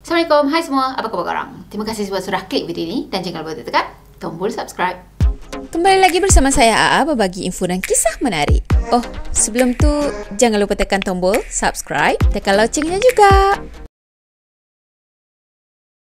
Assalamualaikum, hai semua, apa khabar korang? Terima kasih sebab sudah klik video ini dan jangan lupa tekan tombol subscribe. Kembali lagi bersama saya AA berbagi info dan kisah menarik. Oh, sebelum tu jangan lupa tekan tombol subscribe, tekan loncengnya juga.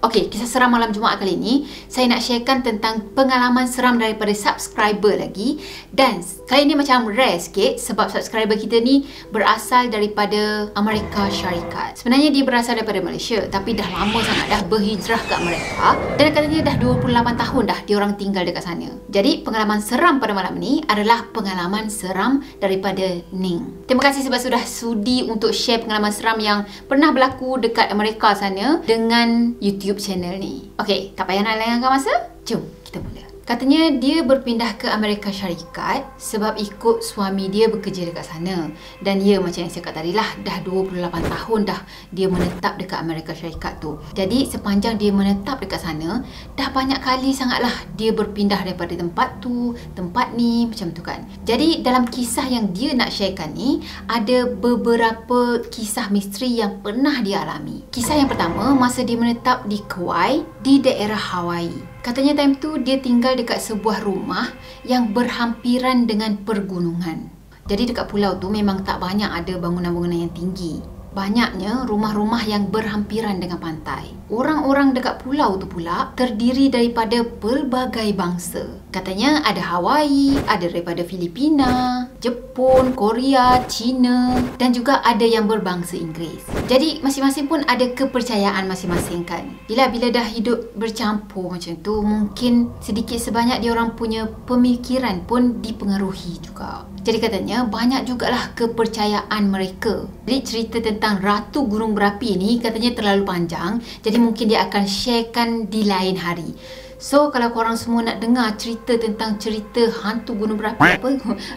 Okey, kisah seram malam Jumaat kali ini saya nak sharekan tentang pengalaman seram daripada subscriber lagi. Dan kali ini macam rare sikit sebab subscriber kita ni berasal daripada Amerika Syarikat. Sebenarnya dia berasal daripada Malaysia tapi dah lama sangat dah berhijrah ke Amerika. Dan katanya dah 28 tahun dah dia orang tinggal dekat sana. Jadi pengalaman seram pada malam ni adalah pengalaman seram daripada Ning. Terima kasih sebab sudah sudi untuk share pengalaman seram yang pernah berlaku dekat Amerika sana dengan YouTube channel ni. Okey, tak payah nak lengahkan masa. Jom kita mula. Katanya dia berpindah ke Amerika Syarikat sebab ikut suami dia bekerja dekat sana. Dan ya, macam yang saya kata tadi lah, dah 28 tahun dah dia menetap dekat Amerika Syarikat tu. Jadi sepanjang dia menetap dekat sana, dah banyak kali sangatlah dia berpindah daripada tempat tu, tempat ni, macam tu kan. Jadi dalam kisah yang dia nak sharekan ni, ada beberapa kisah misteri yang pernah dia alami. Kisah yang pertama, masa dia menetap di Kauai, di daerah Hawaii. Katanya time tu dia tinggal dekat sebuah rumah yang berhampiran dengan pergunungan. Jadi dekat pulau tu memang tak banyak ada bangunan-bangunan yang tinggi. Banyaknya rumah-rumah yang berhampiran dengan pantai. Orang-orang dekat pulau tu pula terdiri daripada pelbagai bangsa. Katanya ada Hawaii, ada daripada Filipina, Jepun, Korea, China dan juga ada yang berbangsa Inggeris. Jadi masing-masing pun ada kepercayaan masing-masing kan. Bila dah hidup bercampur macam tu, mungkin sedikit sebanyak dia orang punya pemikiran pun dipengaruhi juga. Jadi katanya banyak jugalah kepercayaan mereka. Jadi cerita tentang Ratu Gunung Berapi ni katanya terlalu panjang. Jadi mungkin dia akan sharekan di lain hari. So kalau korang semua nak dengar cerita tentang cerita hantu gunung berapi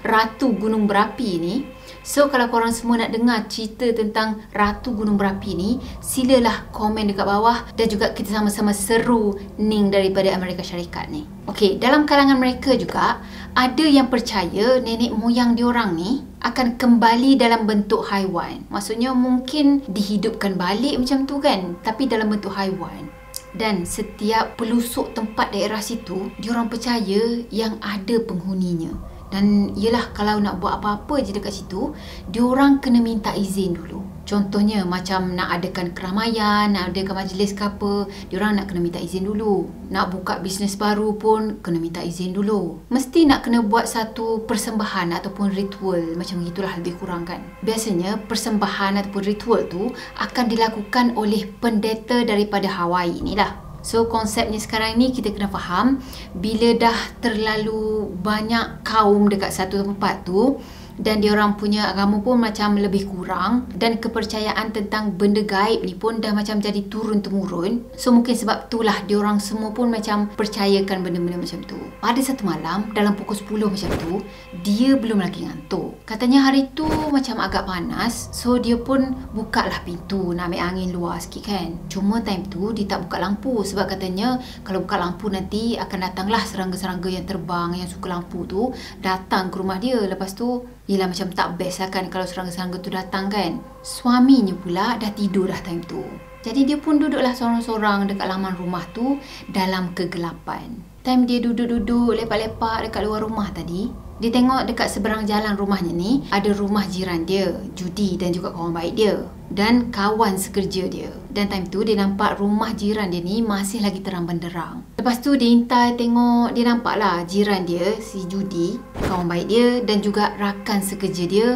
Ratu Gunung Berapi ni, so kalau korang semua nak dengar cerita tentang Ratu Gunung Berapi ni, silalah komen dekat bawah dan juga kita sama-sama seru Ning daripada Amerika Syarikat ni. Okey, dalam kalangan mereka juga ada yang percaya nenek moyang diorang ni akan kembali dalam bentuk haiwan. Maksudnya mungkin dihidupkan balik macam tu kan, tapi dalam bentuk haiwan. Dan setiap pelusuk tempat daerah situ, diorang percaya yang ada penghuninya. Dan ialah kalau nak buat apa-apa je dekat situ, diorang kena minta izin dulu. Contohnya macam nak adakan keramaian, nak adakan majlis ke apa, diorang nak kena minta izin dulu. Nak buka bisnes baru pun kena minta izin dulu. Mesti nak kena buat satu persembahan ataupun ritual, macam itulah lebih kurang kan. Biasanya persembahan ataupun ritual tu akan dilakukan oleh pendeta daripada Hawaii ni lah. So konsepnya sekarang ni kita kena faham, bila dah terlalu banyak kaum dekat satu tempat tu dan diorang punya agama pun macam lebih kurang dan kepercayaan tentang benda gaib ni pun dah macam jadi turun-temurun. So mungkin sebab itulah diorang semua pun macam percayakan benda-benda macam tu. Pada satu malam dalam pukul 10 macam tu, dia belum lagi ngantuk. Katanya hari tu macam agak panas, so dia pun buka lah pintu nak ambil angin luar sikit kan. Cuma time tu dia tak buka lampu sebab katanya kalau buka lampu nanti akan datanglah serangga-serangga yang terbang yang suka lampu tu datang ke rumah dia. Lepas tu yelah macam tak best lah kan kalau serangga-serangga tu datang kan. Suaminya pula dah tidur dah time tu. Jadi dia pun duduklah sorang-sorang dekat laman rumah tu dalam kegelapan. Time dia duduk-duduk lepak-lepak dekat luar rumah tadi, dia tengok dekat seberang jalan rumahnya ni ada rumah jiran dia, Judy dan juga kawan baik dia dan kawan sekerja dia. Dan time tu dia nampak rumah jiran dia ni masih lagi terang benderang. Lepas tu dia intai tengok, dia nampak lah jiran dia, si Judy, kawan baik dia dan juga rakan sekerja dia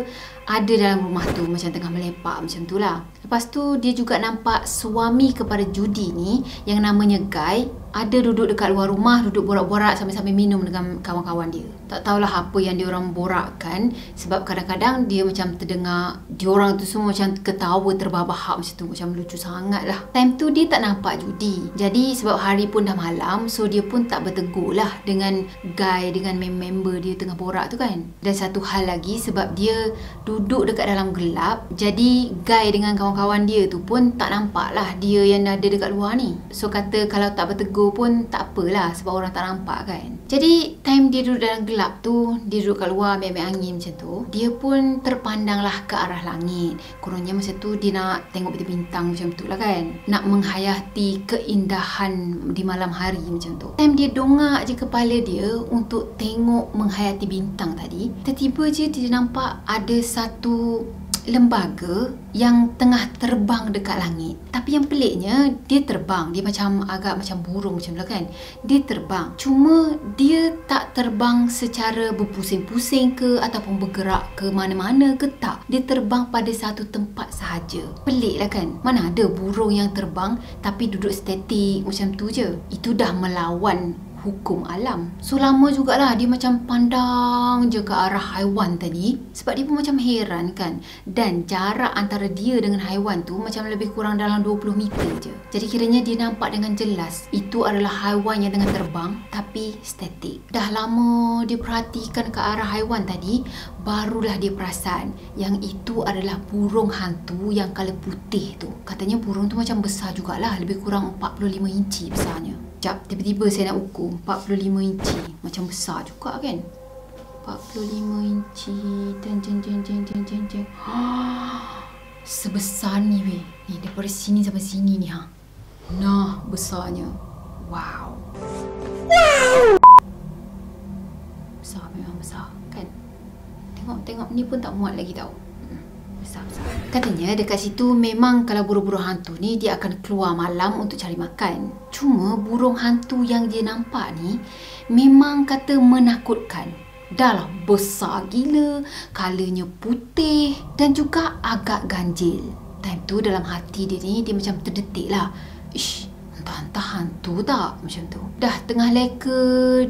ada dalam rumah tu macam tengah melepak macam tu lah. Lepas tu dia juga nampak suami kepada Judy ni yang namanya Guy ada duduk dekat luar rumah, duduk borak-borak sambil-sambil minum dengan kawan-kawan dia. Tak tahulah apa yang diorang borakkan sebab kadang-kadang dia macam terdengar diorang tu semua macam ketawa terbahak-bahak macam tu, macam lucu sangat lah. Time tu dia tak nampak Judy. Jadi sebab hari pun dah malam, so dia pun tak bertegur lah dengan Guy, dengan member dia tengah borak tu kan. Dan satu hal lagi sebab dia duduk dekat dalam gelap, jadi Guy dengan kawan kawan-kawan dia tu pun tak nampak lah dia yang ada dekat luar ni. So kata kalau tak bertegur pun tak apalah sebab orang tak nampak kan. Jadi time dia duduk dalam gelap tu, dia duduk kat luar ambil angin macam tu, dia pun terpandang lah ke arah langit. Kononnya masa tu dia nak tengok bintang macam tu lah kan, nak menghayati keindahan di malam hari macam tu. Time dia dongak je kepala dia untuk tengok menghayati bintang tadi, tiba-tiba je dia nampak ada satu lembaga yang tengah terbang dekat langit. Tapi yang peliknya, dia terbang, dia macam agak macam burung macam tu kan. Dia terbang, cuma dia tak terbang secara berpusing-pusing ke ataupun bergerak ke mana-mana ke, tak. Dia terbang pada satu tempat sahaja. Pelik lah kan, mana ada burung yang terbang tapi duduk statik macam tu je. Itu dah melawan hukum alam. So lama jugalah dia macam pandang je ke arah haiwan tadi, sebab dia pun macam heran kan. Dan jarak antara dia dengan haiwan tu macam lebih kurang dalam 20 meter je. Jadi kiranya dia nampak dengan jelas itu adalah haiwan yang tengah terbang tapi statik. Dah lama dia perhatikan ke arah haiwan tadi, barulah dia perasan yang itu adalah burung hantu yang colour putih tu. Katanya burung tu macam besar jugalah, lebih kurang 45 inci besarnya. Sekejap, tiba-tiba saya nak ukur 45 inci. Macam besar juga kan? 45 inci. Jeng. Sebesar ni weh. Ni daripada sini sampai sini ni ha. Nah, besarnya. Wow. Besar, memang besar kan? Tengok ni pun tak muat lagi tau. Besar. Katanya dekat situ memang kalau burung-burung hantu ni dia akan keluar malam untuk cari makan. Cuma burung hantu yang dia nampak ni memang kata menakutkan. Dah lah besar gila, kalanya putih dan juga agak ganjil. Time tu dalam hati dia ni, dia macam terdetik lah. Ish, entah hantu tak? Macam tu. Dah tengah leka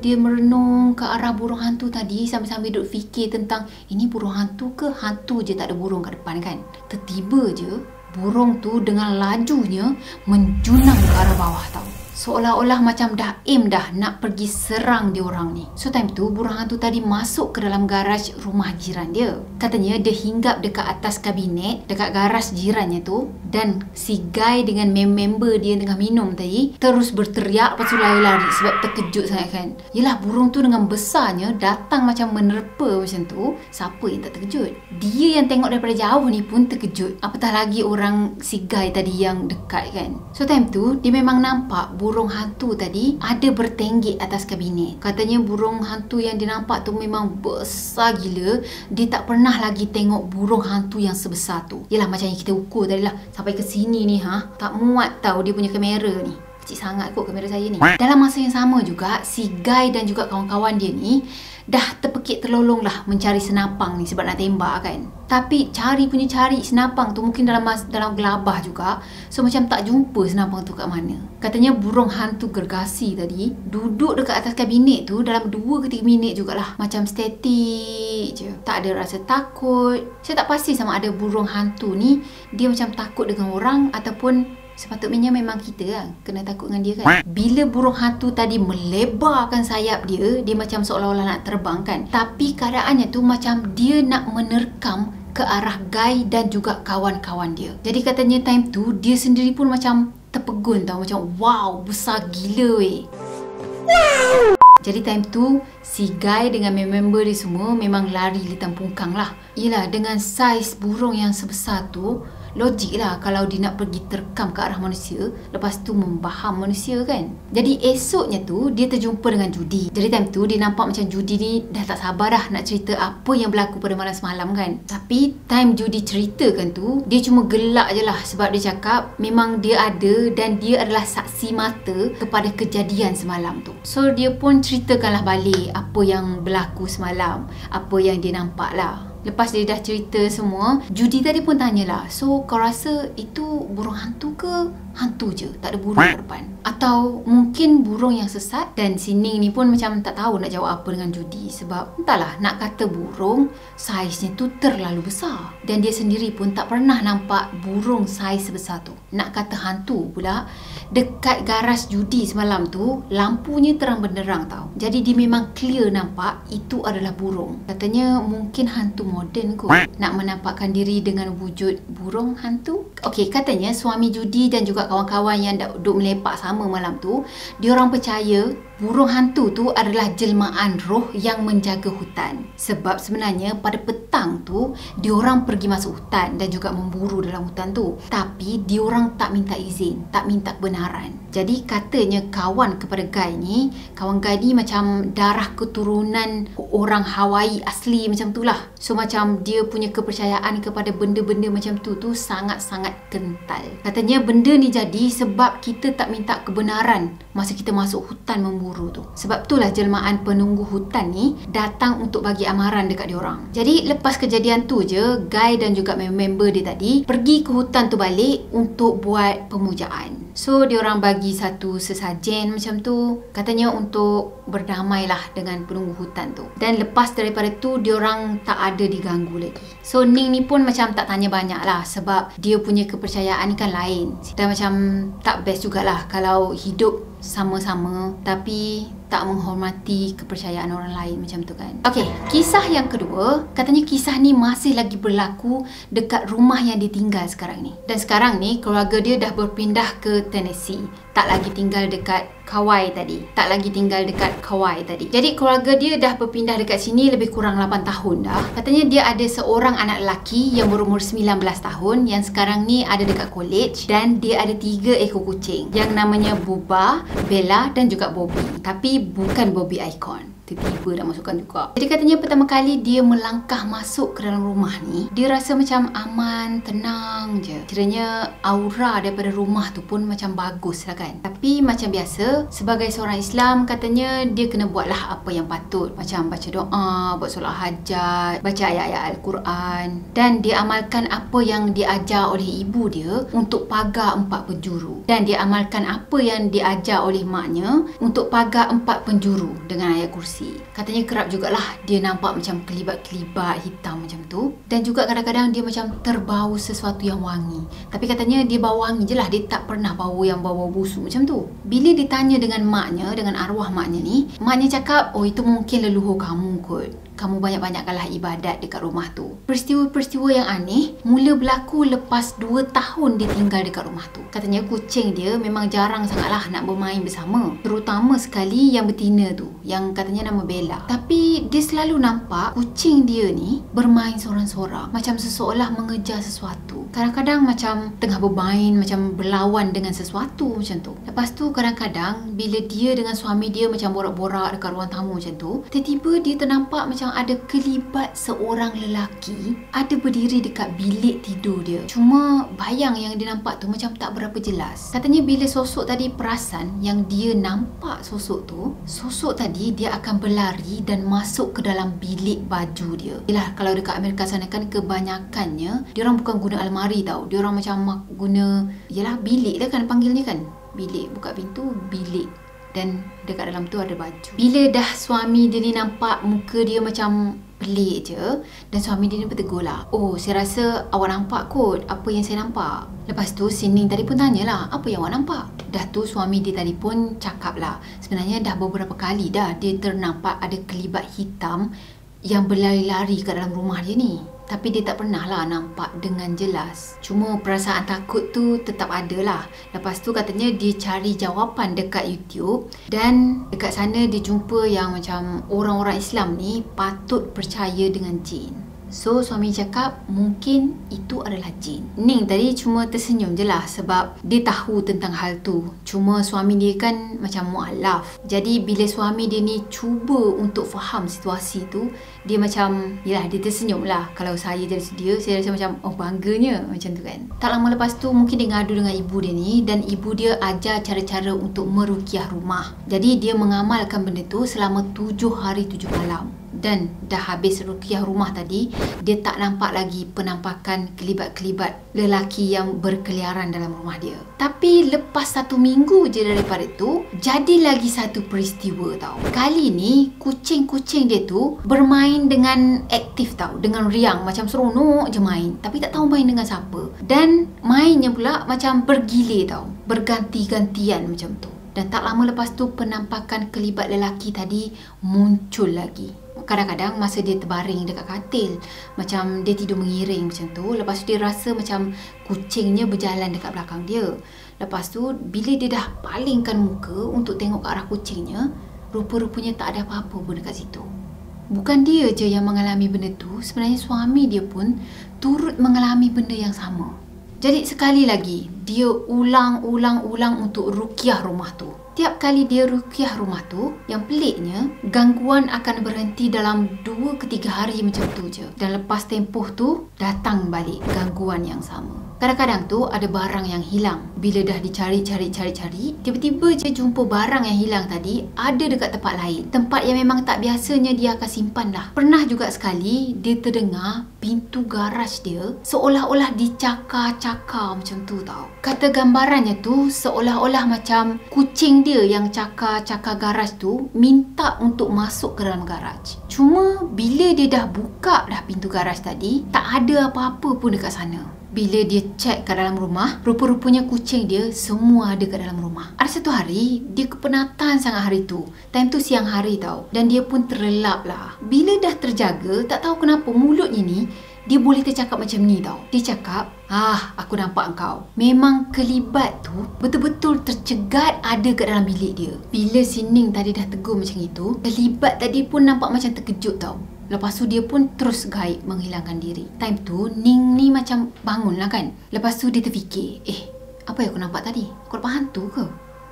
dia merenung ke arah burung hantu tadi, sambil-sambil duduk fikir tentang ini burung hantu ke hantu je tak ada burung kat depan kan. Tiba-tiba je burung tu dengan lajunya menjunang ke arah bawah tau. Seolah-olah macam dah aim dah nak pergi serang dia orang ni. So time tu burung hantu tadi masuk ke dalam garaj rumah jiran dia. Katanya dia hinggap dekat atas kabinet dekat garaj jirannya tu, dan si guy dengan member dia yang tengah minum tadi terus berteriak, lepas tu lari-lari sebab terkejut sangat kan. Yelah, burung tu dengan besarnya datang macam menerpa macam tu, siapa yang tak terkejut? Dia yang tengok daripada jauh ni pun terkejut, apatah lagi orang si guy tadi yang dekat kan. So time tu dia memang nampak burung hantu tadi ada bertenggek atas kabinet. Katanya burung hantu yang dia nampak tu memang besar gila. Dia tak pernah lagi tengok burung hantu yang sebesar tu. Yelah, macam yang kita ukur tadi lah, sampai ke sini ni ha, tak muat tau dia punya kamera ni. Kecil sangat kot kamera saya ni. Dalam masa yang sama juga, si Guy dan juga kawan-kawan dia ni dah terpekik terlolong lah mencari senapang ni sebab nak tembak kan. Tapi cari senapang tu mungkin dalam gelabah juga. So macam tak jumpa senapang tu kat mana. Katanya burung hantu gergasi tadi duduk dekat atas kabinet tu dalam 2 ke 3 minit jugalah. Macam statik je, tak ada rasa takut. Saya tak pasti sama ada burung hantu ni dia macam takut dengan orang ataupun sepatutnya memang kita lah kena takut dengan dia kan. Bila burung hantu tadi melebarkan sayap dia, dia macam seolah-olah nak terbang kan. Tapi keadaannya tu macam dia nak menerkam ke arah Guy dan juga kawan-kawan dia. Jadi katanya time tu dia sendiri pun macam terpegun tau. Macam wow, besar gila weh. Jadi time tu si Guy dengan member dia semua memang lari litang pungkang lah. Yelah, dengan saiz burung yang sebesar tu, logik lah kalau dia nak pergi terkam ke arah manusia, lepas tu membaham manusia kan. Jadi esoknya tu dia terjumpa dengan Judy. Jadi time tu dia nampak macam Judy ni dah tak sabar dah nak cerita apa yang berlaku pada malam semalam kan. Tapi time Judy ceritakan tu, dia cuma gelak je lah sebab dia cakap memang dia ada dan dia adalah saksi mata kepada kejadian semalam tu. So dia pun ceritakanlah balik apa yang berlaku semalam, apa yang dia nampak lah. Lepas dia dah cerita semua, Judy tadi pun tanyalah, so kau rasa itu burung hantu ke hantu je, tak ada burung kat depan? Atau mungkin burung yang sesat? Dan si Ning ni pun macam tak tahu nak jawab apa dengan Judy. Sebab entahlah, nak kata burung, saiznya tu terlalu besar. Dan dia sendiri pun tak pernah nampak burung saiz sebesar tu. Nak kata hantu pula, dekat garas judi semalam tu lampunya terang benderang tau. Jadi dia memang clear nampak itu adalah burung. Katanya mungkin hantu moden kot, nak menampakkan diri dengan wujud burung hantu. Okey, katanya suami judi dan juga kawan-kawan yang duduk melepak sama malam tu, diorang percaya burung hantu tu adalah jelmaan roh yang menjaga hutan. Sebab sebenarnya pada petang tu diorang pergi masuk hutan dan juga memburu dalam hutan tu. Tapi diorang tak minta izin, tak minta kebenaran. Jadi katanya kawan kepada Guy ni, kawan Guy ni macam darah keturunan orang Hawaii asli macam tu lah. So macam dia punya kepercayaan kepada benda-benda macam tu sangat-sangat kental. Katanya benda ni jadi sebab kita tak minta kebenaran masa kita masuk hutan memburu tu. Sebab itulah jelmaan penunggu hutan ni datang untuk bagi amaran dekat diorang. Jadi lepas kejadian tu je, Guy dan juga member dia tadi pergi ke hutan tu balik untuk buat pemujaan. So diorang bagi satu sesajen macam tu, katanya untuk berdamailah dengan penunggu hutan tu. Dan lepas daripada tu diorang tak ada diganggu lagi. So Ning ni pun macam tak tanya banyak lah, sebab dia punya kepercayaan kan lain. Dan macam tak best jugalah kalau hidup sama-sama tapi tak menghormati kepercayaan orang lain macam tu kan. Okey, kisah yang kedua, katanya kisah ni masih lagi berlaku dekat rumah yang ditinggal sekarang ni. Dan sekarang ni keluarga dia dah berpindah ke Tennessee. Tak lagi tinggal dekat Kauai tadi. Jadi keluarga dia dah berpindah dekat sini lebih kurang 8 tahun dah. Katanya dia ada seorang anak lelaki yang berumur 19 tahun yang sekarang ni ada dekat college, dan dia ada 3 ekor kucing yang namanya Buba, Bella dan juga Bobby. Tapi bukan Bobby Icon. Tiba-tiba dah masukkan juga. Jadi katanya pertama kali dia melangkah masuk ke dalam rumah ni, dia rasa macam aman, tenang je. Kiranya aura daripada rumah tu pun macam bagus lah kan. Tapi macam biasa, sebagai seorang Islam, katanya dia kena buatlah apa yang patut. Macam baca doa, buat solat hajat, baca ayat-ayat Al-Quran, dan dia amalkan apa yang diajar oleh ibu dia untuk pagar 4 penjuru. Dan dia amalkan apa yang diajar oleh maknya untuk pagar 4 penjuru dengan ayat kursi. Katanya kerap jugalah dia nampak macam kelibat-kelibat hitam macam tu. Dan juga kadang-kadang dia macam terbau sesuatu yang wangi. Tapi katanya dia bau wangi je lah, dia tak pernah bau yang bau busuk macam tu. Bila ditanya dengan maknya, dengan arwah maknya ni, maknya cakap, oh itu mungkin leluhur kamu kot. Kamu banyak-banyakkanlah ibadat dekat rumah tu. Peristiwa-peristiwa yang aneh mula berlaku lepas 2 tahun dia tinggal dekat rumah tu. Katanya kucing dia memang jarang sangatlah nak bermain bersama. Terutama sekali yang betina tu, yang katanya nama Bella. Tapi dia selalu nampak kucing dia ni bermain sorang-sorang, macam seseolah mengejar sesuatu. Kadang-kadang macam tengah bermain, macam berlawan dengan sesuatu macam tu. Lepas tu kadang-kadang bila dia dengan suami dia macam borak-borak dekat ruang tamu macam tu, tiba-tiba dia ternampak macam ada kelibat seorang lelaki ada berdiri dekat bilik tidur dia. Cuma bayang yang dia nampak tu macam tak berapa jelas. Katanya bila sosok tadi perasan yang dia nampak sosok tadi dia akan berlari dan masuk ke dalam bilik baju dia. Yalah, kalau dekat Amerika sana kan kebanyakannya diorang bukan guna almari tau. Diorang macam guna, yalah, bilik lah kan panggilnya kan. Bilik, buka pintu, bilik. Dan dekat dalam tu ada baju. Bila dah suami dia ni nampak muka dia macam pelik je, dan suami dia ni bertegur lah, oh saya rasa awak nampak kot apa yang saya nampak. Lepas tu si Ning tadi pun tanyalah, apa yang awak nampak? Dah tu suami dia tadi pun cakap lah, sebenarnya dah beberapa kali dah dia ternampak ada kelibat hitam yang berlari-lari kat dalam rumah dia ni. Tapi dia tak pernah lah nampak dengan jelas. Cuma perasaan takut tu tetap ada lah. Lepas tu katanya dia cari jawapan dekat YouTube, dan dekat sana dia jumpa yang macam orang-orang Islam ni patut percaya dengan jin. So suami cakap mungkin itu adalah jin. Ning tadi cuma tersenyum je lah sebab dia tahu tentang hal tu. Cuma suami dia kan macam mu'alaf. Jadi bila suami dia ni cuba untuk faham situasi tu, dia macam, yalah, dia tersenyum lah. Kalau saya jadi dia, saya rasa macam, oh bangganya macam tu kan. Tak lama lepas tu mungkin dia ngadu dengan ibu dia ni, dan ibu dia ajar cara-cara untuk meruqyah rumah. Jadi dia mengamalkan benda tu selama 7 hari 7 malam. dan dah habis ruqyah rumah tadi, dia tak nampak lagi penampakan kelibat-kelibat lelaki yang berkeliaran dalam rumah dia. Tapi lepas 1 minggu je daripada tu, jadi lagi satu peristiwa tau. Kali ni kucing-kucing dia tu bermain dengan aktif tau, dengan riang, macam seronok je main, tapi tak tahu main dengan siapa. Dan mainnya pula macam bergilir tau, berganti-gantian macam tu. Dan tak lama lepas tu penampakan kelibat lelaki tadi muncul lagi. Kadang-kadang masa dia terbaring dekat katil, macam dia tidur mengiring macam tu. Lepas tu dia rasa macam kucingnya berjalan dekat belakang dia. Lepas tu bila dia dah palingkan muka untuk tengok ke arah kucingnya, rupa-rupanya tak ada apa-apa pun dekat situ. Bukan dia je yang mengalami benda tu, sebenarnya suami dia pun turut mengalami benda yang sama. Jadi sekali lagi, dia ulang-ulang untuk ruqyah rumah tu. Tiap kali dia ruqyah rumah tu, yang peliknya, gangguan akan berhenti dalam 2 ke 3 hari macam tu je. Dan lepas tempoh tu, datang balik gangguan yang sama. Kadang-kadang tu ada barang yang hilang. Bila dah dicari, tiba-tiba je jumpa barang yang hilang tadi ada dekat tempat lain. Tempat yang memang tak biasanya dia akan simpan lah. Pernah juga sekali dia terdengar pintu garaj dia seolah-olah dicakar-cakar macam tu tau. Kata gambarannya tu seolah-olah macam kucing dia yang cakar-cakar garaj tu minta untuk masuk ke dalam garaj. Cuma bila dia dah buka dah pintu garaj tadi, tak ada apa-apa pun dekat sana. Bila dia cek kat dalam rumah, rupa-rupanya kucing dia semua ada kat dalam rumah. Ada satu hari, dia kepenatan sangat hari tu. Time tu siang hari tau. Dan dia pun terlelap lah. Bila dah terjaga, tak tahu kenapa mulutnya ni, dia boleh tercakap macam ni tau. Dia cakap, aku nampak engkau. Memang kelibat tu betul-betul tercegat ada kat dalam bilik dia. Bila si Ning tadi dah tegur macam itu, kelibat tadi pun nampak macam terkejut tau. Lepas tu dia pun terus gaib menghilangkan diri. Time tu Ning ni macam bangun lah kan. Lepas tu dia terfikir, apa yang aku nampak tadi? Aku nampak hantu ke?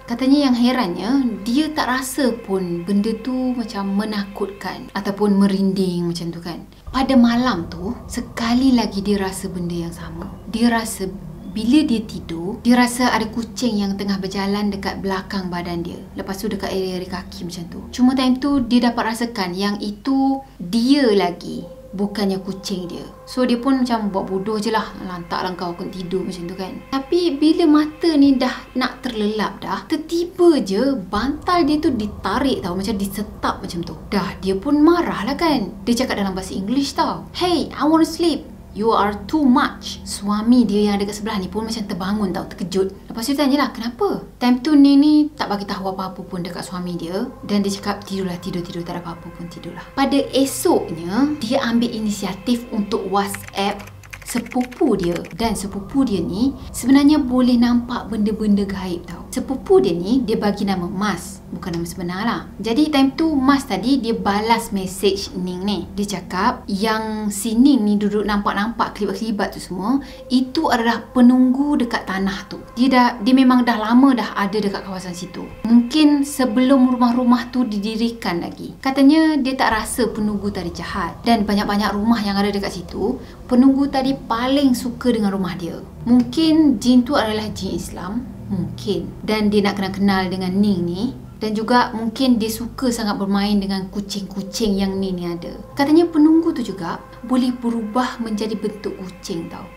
Katanya yang herannya, dia tak rasa pun benda tu macam menakutkan ataupun merinding macam tu kan. Pada malam tu, sekali lagi dia rasa benda yang sama. Dia rasa bila dia tidur, dia rasa ada kucing yang tengah berjalan dekat belakang badan dia. Lepas tu dekat area kaki macam tu. Cuma time tu dia dapat rasakan yang itu dia lagi, bukannya kucing dia. So dia pun macam buat bodoh je lah, lantaklah kau aku tidur macam tu kan. Tapi bila mata ni dah nak terlelap dah, tiba-tiba je bantal dia tu ditarik tau, macam disetap macam tu. Dah dia pun marah lah kan. Dia cakap dalam bahasa English tau, "Hey, I want to sleep. You are too much." Suami dia yang ada kat sebelah ni pun macam terbangun tau, terkejut. Lepas tu dia tanyalah, kenapa? Time tu ni tak bagi tahu apa-apa pun dekat suami dia. Dan dia cakap, tidur, tak ada apa-apa pun, tidurlah. Pada esoknya, dia ambil inisiatif untuk WhatsApp sepupu dia. Dan sepupu dia ni sebenarnya boleh nampak benda-benda gaib tau. Sepupu dia ni, dia bagi nama Mas, bukan nama sebenar lah. Jadi time tu Mas tadi dia balas mesej Ning ni. Dia cakap yang si Ning ni duduk nampak-nampak kelibat-kelibat tu semua, itu adalah penunggu dekat tanah tu. Dia memang dah lama dah ada dekat kawasan situ. Mungkin sebelum rumah-rumah tu didirikan lagi. Katanya dia tak rasa penunggu tadi jahat. Dan banyak-banyak rumah yang ada dekat situ, penunggu tadi paling suka dengan rumah dia. Mungkin jin tu adalah jin Islam, mungkin. Dan dia nak kenal-kenal dengan Ning ni. Dan juga mungkin dia suka sangat bermain dengan kucing-kucing yang Ning ni ada. Katanya penunggu tu juga boleh berubah menjadi bentuk kucing tau.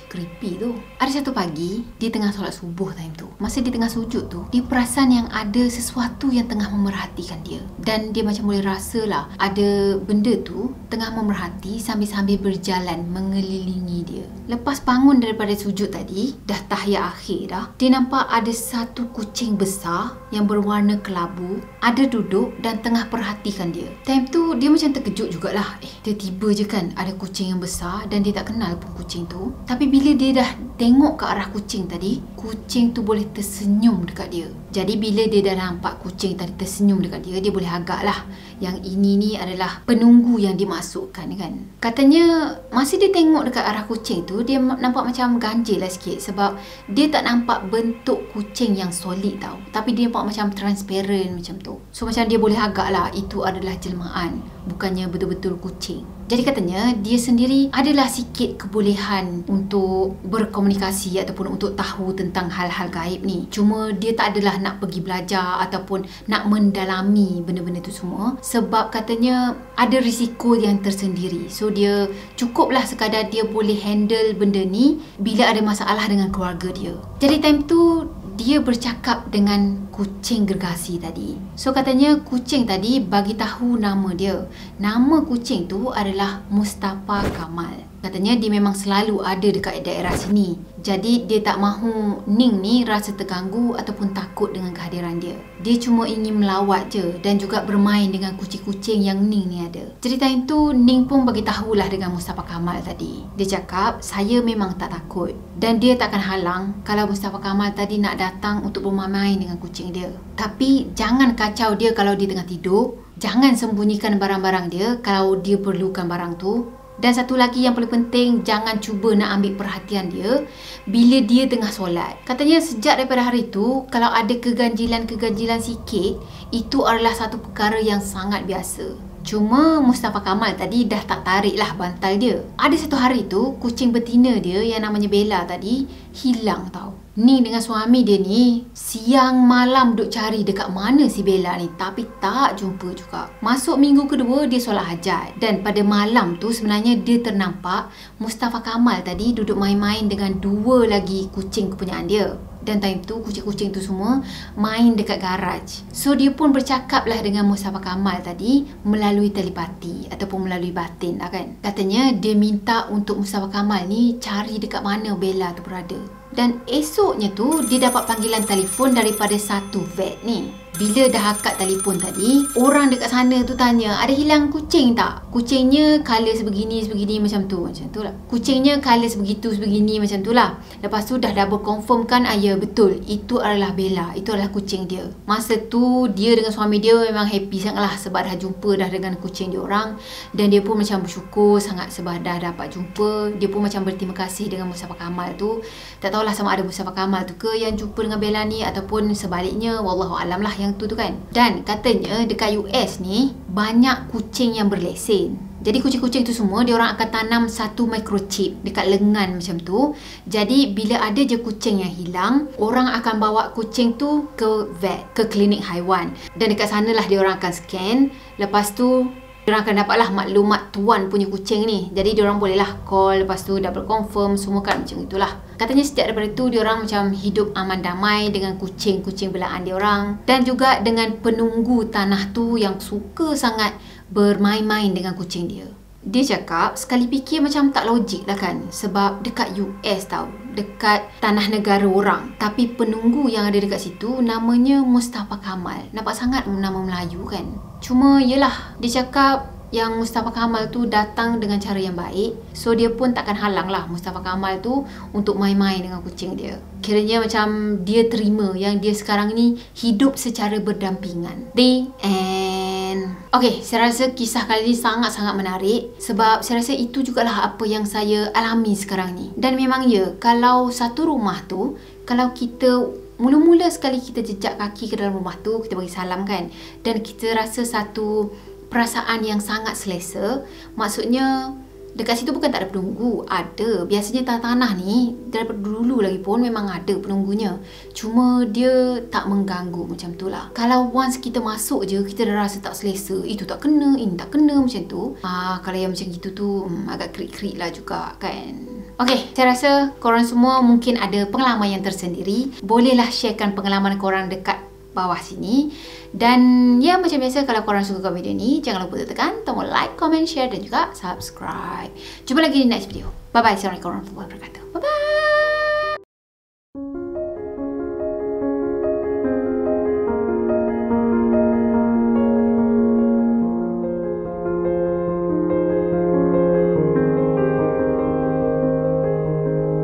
Creepy tu. Ada satu pagi, dia tengah solat subuh time tu. Masa dia tengah sujud tu, dia perasan yang ada sesuatu yang tengah memerhatikan dia. Dan dia macam boleh rasa lah ada benda tu tengah memerhati sambil-sambil berjalan mengelilingi dia. Lepas bangun daripada sujud tadi, dah tahiyat akhir dah, dia nampak ada satu kucing besar yang berwarna kelabu ada duduk dan tengah perhatikan dia. Time tu dia macam terkejut jugalah. Tiba-tiba je kan ada kucing yang besar dan dia tak kenal pun kucing tu. Tapi bila dia dah tengok ke arah kucing tadi, kucing tu boleh tersenyum dekat dia. Jadi bila dia dah nampak kucing tadi tersenyum dekat dia, dia boleh agak lah yang ini ni adalah penunggu yang dimasukkan kan. Katanya masa dia tengok dekat arah kucing tu, dia nampak macam ganjil lah sikit. Sebab dia tak nampak bentuk kucing yang solid tau. Tapi dia nampak macam transparent macam tu. So macam dia boleh agak lah itu adalah jelmaan bukannya betul-betul kucing. Jadi katanya dia sendiri adalah sikit kebolehan untuk berkomunikasi ataupun untuk tahu tentang hal-hal gaib ni. Cuma dia tak adalah nak pergi belajar ataupun nak mendalami benda-benda tu semua, sebab katanya ada risiko yang tersendiri. So dia cukuplah sekadar dia boleh handle benda ni bila ada masalah dengan keluarga dia. Jadi time tu dia bercakap dengan kucing gergasi tadi. So katanya kucing tadi bagi tahu nama dia. Nama kucing tu adalah Mustafa Kamal. Katanya dia memang selalu ada dekat daerah sini. Jadi dia tak mahu Ning ni rasa terganggu ataupun takut dengan kehadiran dia. Dia cuma ingin melawat je dan juga bermain dengan kucing-kucing yang Ning ni ada. Jadi time tu Ning pun bagi tahulah dengan Mustafa Kamal tadi. Dia cakap saya memang tak takut dan dia takkan halang kalau Mustafa Kamal tadi nak datang untuk bermain dengan kucing dia. Tapi jangan kacau dia kalau dia tengah tidur. Jangan sembunyikan barang-barang dia kalau dia perlukan barang tu. Dan satu lagi yang paling penting, jangan cuba nak ambil perhatian dia bila dia tengah solat. Katanya sejak daripada hari tu, kalau ada keganjilan-keganjilan sikit, itu adalah satu perkara yang sangat biasa. Cuma Mustafa Kamal tadi dah tak tarik lah bantal dia. Ada satu hari tu, kucing betina dia yang namanya Bella tadi hilang tau. Ning dengan suami dia ni siang malam duk cari dekat mana si Bella ni, tapi tak jumpa juga. Masuk minggu kedua dia solat hajat, dan pada malam tu sebenarnya dia ternampak Mustafa Kamal tadi duduk main-main dengan dua lagi kucing kepunyaan dia. Dan time tu kucing-kucing tu semua main dekat garaj. So dia pun bercakap lah dengan Mustafa Kamal tadi melalui telepati ataupun melalui batin lah kan. Katanya dia minta untuk Mustafa Kamal ni cari dekat mana Bella tu berada. Dan esoknya tu dia dapat panggilan telefon daripada satu vet ni. Bila dah akad telefon tadi, orang dekat sana tu tanya, ada hilang kucing tak? Kucingnya colour sebegini macam tu lah. Kucingnya colour sebegini macam tu lah. Lepas tu dah double confirm kan, ya betul, itu adalah Bella, itu adalah kucing dia. Masa tu dia dengan suami dia memang happy sangat lah sebab dah jumpa dah dengan kucing dia orang. Dan dia pun macam bersyukur sangat sebab dah dapat jumpa. Dia pun macam berterima kasih dengan Mustafa Kamal tu. Tak tahulah sama ada Mustafa Kamal tu ke yang jumpa dengan Bella ni ataupun sebaliknya, wallahualam lah yang tu kan. Dan katanya dekat US ni banyak kucing yang berlesen. Jadi kucing-kucing tu semua diorang akan tanam satu microchip dekat lengan macam tu. Jadi bila ada je kucing yang hilang, orang akan bawa kucing tu ke vet, ke klinik haiwan. Dan dekat sanalah diorang akan scan. Lepas tu diorang akan dapatlah maklumat tuan punya kucing ni. Jadi diorang bolehlah call, lepas tu double confirm semua kan macam itulah. Katanya sejak daripada tu diorang macam hidup aman damai dengan kucing-kucing belaan diorang. Dan juga dengan penunggu tanah tu yang suka sangat bermain-main dengan kucing dia. Dia cakap sekali fikir macam tak logik lah kan. Sebab dekat US tau, dekat tanah negara orang, tapi penunggu yang ada dekat situ namanya Mustafa Kamal. Nampak sangat nama Melayu kan. Cuma yelah, dia cakap yang Mustafa Kamal tu datang dengan cara yang baik. So dia pun takkan halang lah Mustafa Kamal tu untuk main-main dengan kucing dia. Kiranya macam dia terima yang dia sekarang ni hidup secara berdampingan. The end. Okay, saya rasa kisah kali ni sangat-sangat menarik. Sebab saya rasa itu jugalah apa yang saya alami sekarang ni. Dan memang ya, kalau satu rumah tu, kalau kita mula-mula sekali kita jejak kaki ke dalam rumah tu, kita bagi salam kan, dan kita rasa satu perasaan yang sangat selesa, maksudnya dekat situ bukan tak ada penunggu, ada. Biasanya tanah-tanah ni daripada dulu lagi pun memang ada penunggunya. Cuma dia tak mengganggu macam tu lah. Kalau once kita masuk je, kita dah rasa tak selesa, itu tak kena, ini tak kena macam tu. Kalau yang macam gitu tu agak krik-krik lah juga kan. Okay, saya rasa korang semua mungkin ada pengalaman yang tersendiri. Bolehlah sharekan pengalaman korang dekat bawah sini. Dan ya, macam biasa, kalau korang suka video ni, jangan lupa tekan tombol like, comment, share dan juga subscribe. Jumpa lagi di next video. Bye bye. Assalamualaikum warahmatullahi wabarakatuh. Bye bye.